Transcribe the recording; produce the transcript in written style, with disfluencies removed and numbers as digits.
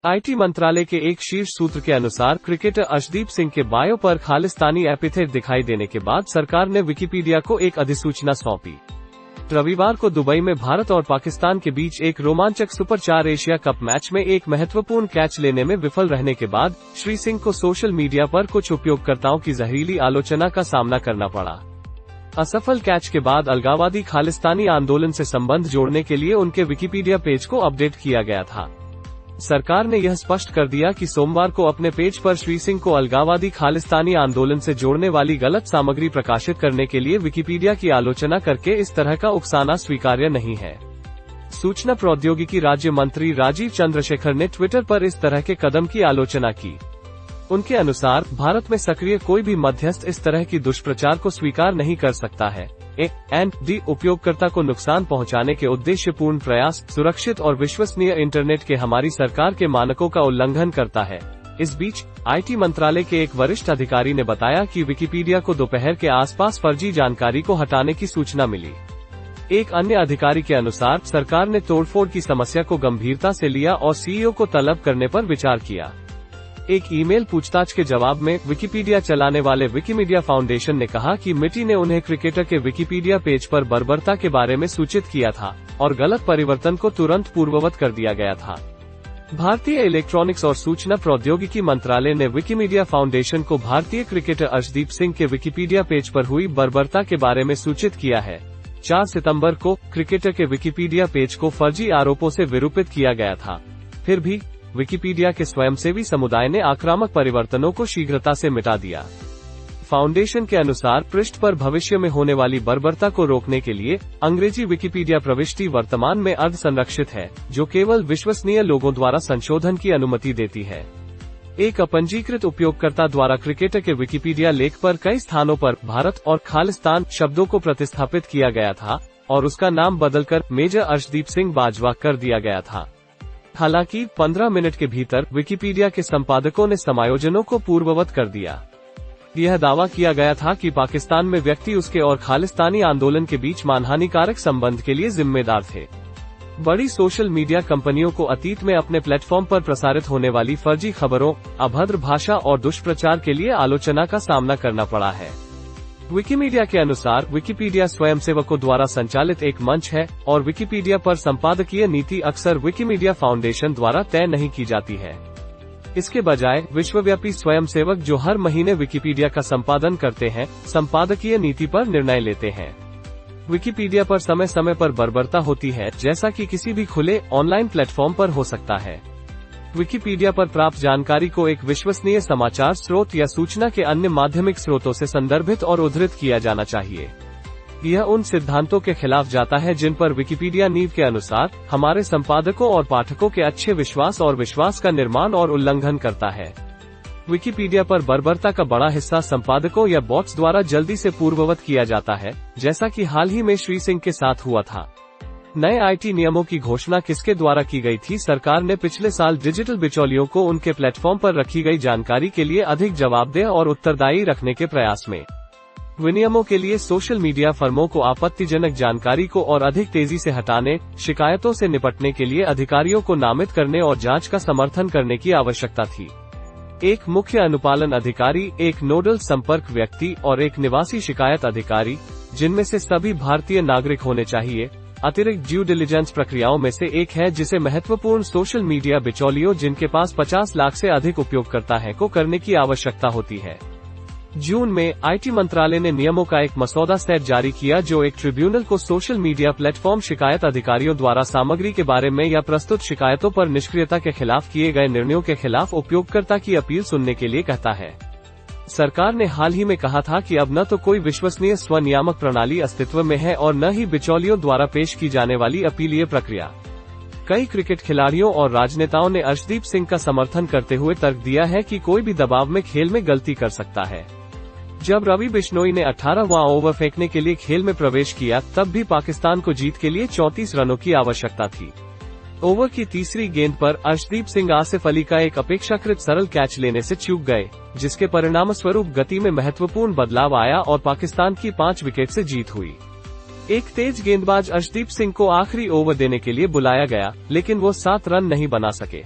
IT मंत्रालय के एक शीर्ष सूत्र के अनुसार क्रिकेटर अर्शदीप सिंह के बायो पर खालिस्तानी एपिथेट दिखाई देने के बाद सरकार ने विकिपीडिया को एक अधिसूचना सौंपी। रविवार को दुबई में भारत और पाकिस्तान के बीच एक रोमांचक सुपर 4 एशिया कप मैच में एक महत्वपूर्ण कैच लेने में विफल रहने के बाद श्री सिंह को सोशल मीडिया पर कुछ उपयोगकर्ताओं की जहरीली आलोचना का सामना करना पड़ा। असफल कैच के बाद अलगाववादी खालिस्तानी आंदोलन से संबंध जोड़ने के लिए उनके विकिपीडिया पेज को अपडेट किया गया था। सरकार ने यह स्पष्ट कर दिया कि सोमवार को अपने पेज पर श्री सिंह को अलगाववादी खालिस्तानी आंदोलन से जोड़ने वाली गलत सामग्री प्रकाशित करने के लिए विकिपीडिया की आलोचना करके इस तरह का उकसाना स्वीकार्य नहीं है। सूचना प्रौद्योगिकी राज्य मंत्री राजीव चंद्रशेखर ने ट्विटर पर इस तरह के कदम की आलोचना की। उनके अनुसार भारत में सक्रिय कोई भी मध्यस्थ इस तरह की दुष्प्रचार को स्वीकार नहीं कर सकता है। उपयोगकर्ता को नुकसान पहुंचाने के उद्देश्यपूर्ण प्रयास सुरक्षित और विश्वसनीय इंटरनेट के हमारी सरकार के मानकों का उल्लंघन करता है। इस बीच आईटी मंत्रालय के एक वरिष्ठ अधिकारी ने बताया कि विकिपीडिया को दोपहर के आसपास फर्जी जानकारी को हटाने की सूचना मिली। एक अन्य अधिकारी के अनुसार सरकार ने तोड़फोड़ की समस्या को गंभीरता से लिया और सीईओ को तलब करने पर विचार किया। एक ईमेल पूछताछ के जवाब में विकिपीडिया चलाने वाले विकिमीडिया फाउंडेशन ने कहा कि मिटी ने उन्हें क्रिकेटर के विकिपीडिया पेज पर बर्बरता के बारे में सूचित किया था और गलत परिवर्तन को तुरंत पूर्ववत कर दिया गया था। भारतीय इलेक्ट्रॉनिक्स और सूचना प्रौद्योगिकी मंत्रालय ने विकिमीडिया फाउंडेशन को भारतीय क्रिकेटर अर्शदीप सिंह के विकिपीडिया पेज पर हुई बर्बरता के बारे में सूचित किया है। 4 सितंबर को क्रिकेटर के विकिपीडिया पेज को फर्जी आरोपों से विरूपित किया गया था। फिर भी विकिपीडिया के स्वयंसेवी समुदाय ने आक्रामक परिवर्तनों को शीघ्रता से मिटा दिया। फाउंडेशन के अनुसार पृष्ठ पर भविष्य में होने वाली बर्बरता को रोकने के लिए अंग्रेजी विकिपीडिया प्रविष्टि वर्तमान में अर्ध संरक्षित है, जो केवल विश्वसनीय लोगों द्वारा संशोधन की अनुमति देती है। एक अपंजीकृत उपयोगकर्ता द्वारा क्रिकेटर के विकिपीडिया लेख पर कई स्थानों पर भारत और खालिस्तान शब्दों को प्रतिस्थापित किया गया था और उसका नाम बदलकर मेजर अर्शदीप सिंह बाजवा कर दिया गया था। हालांकि 15 मिनट के भीतर विकिपीडिया के संपादकों ने समायोजनों को पूर्ववत कर दिया। यह दावा किया गया था कि पाकिस्तान में व्यक्ति उसके और खालिस्तानी आंदोलन के बीच मानहानिकारक संबंध के लिए जिम्मेदार थे। बड़ी सोशल मीडिया कंपनियों को अतीत में अपने प्लेटफॉर्म पर प्रसारित होने वाली फर्जी खबरों, अभद्र भाषा और दुष्प्रचार के लिए आलोचना का सामना करना पड़ा है। विकिमीडिया के अनुसार विकिपीडिया स्वयंसेवकों द्वारा संचालित एक मंच है और विकिपीडिया पर संपादकीय नीति अक्सर विकिमीडिया फाउंडेशन द्वारा तय नहीं की जाती है। इसके बजाय विश्वव्यापी स्वयंसेवक जो हर महीने विकिपीडिया का संपादन करते हैं, संपादकीय नीति पर निर्णय लेते हैं। विकिपीडिया पर समय समय पर बर्बरता होती है, जैसा कि किसी भी खुले ऑनलाइन प्लेटफॉर्म पर हो सकता है। विकिपीडिया पर प्राप्त जानकारी को एक विश्वसनीय समाचार स्रोत या सूचना के अन्य माध्यमिक स्रोतों से संदर्भित और उद्धृत किया जाना चाहिए। यह उन सिद्धांतों के खिलाफ जाता है जिन पर विकिपीडिया नींव के अनुसार हमारे संपादकों और पाठकों के अच्छे विश्वास और विश्वास का निर्माण और उल्लंघन करता है। विकिपीडिया पर बर्बरता का बड़ा हिस्सा संपादकों या बॉट्स द्वारा जल्दी से पूर्ववत किया जाता है, जैसा कि हाल ही में श्री सिंह के साथ हुआ था। नए आईटी नियमों की घोषणा किसके द्वारा की गई थी? सरकार ने पिछले साल डिजिटल बिचौलियों को उनके प्लेटफॉर्म पर रखी गई जानकारी के लिए अधिक जवाबदेह और उत्तरदायी रखने के प्रयास में विनियमों के लिए सोशल मीडिया फर्मों को आपत्तिजनक जानकारी को और अधिक तेजी से हटाने, शिकायतों से निपटने के लिए अधिकारियों को नामित करने और जांच का समर्थन करने की आवश्यकता थी। एक मुख्य अनुपालन अधिकारी, एक नोडल संपर्क व्यक्ति और एक निवासी शिकायत अधिकारी, जिनमें से सभी भारतीय नागरिक होने चाहिए, अतिरिक्त ड्यू डिलिजेंस प्रक्रियाओं में से एक है जिसे महत्वपूर्ण सोशल मीडिया बिचौलियों जिनके पास 50 लाख से अधिक उपयोगकर्ता हैं को करने की आवश्यकता होती है। जून में आईटी मंत्रालय ने नियमों का एक मसौदा सेट जारी किया जो एक ट्रिब्यूनल को सोशल मीडिया प्लेटफॉर्म शिकायत अधिकारियों द्वारा सामग्री के बारे में या प्रस्तुत शिकायतों पर निष्क्रियता के खिलाफ किए गए निर्णयों के खिलाफ उपयोगकर्ता की अपील सुनने के लिए कहता है। सरकार ने हाल ही में कहा था कि अब न तो कोई विश्वसनीय स्वनियामक प्रणाली अस्तित्व में है और न ही बिचौलियों द्वारा पेश की जाने वाली अपीलीय प्रक्रिया। कई क्रिकेट खिलाड़ियों और राजनेताओं ने अर्शदीप सिंह का समर्थन करते हुए तर्क दिया है कि कोई भी दबाव में खेल में गलती कर सकता है। जब रवि बिश्नोई ने 18वां ओवर फेंकने के लिए खेल में प्रवेश किया, तब भी पाकिस्तान को जीत के लिए 34 रनों की आवश्यकता थी। ओवर की तीसरी गेंद पर अर्शदीप सिंह आसिफ अली का एक अपेक्षाकृत सरल कैच लेने से चूक गए, जिसके परिणामस्वरूप गति में महत्वपूर्ण बदलाव आया और पाकिस्तान की 5 विकेट से जीत हुई। एक तेज गेंदबाज अर्शदीप सिंह को आखिरी ओवर देने के लिए बुलाया गया, लेकिन वो 7 रन नहीं बना सके।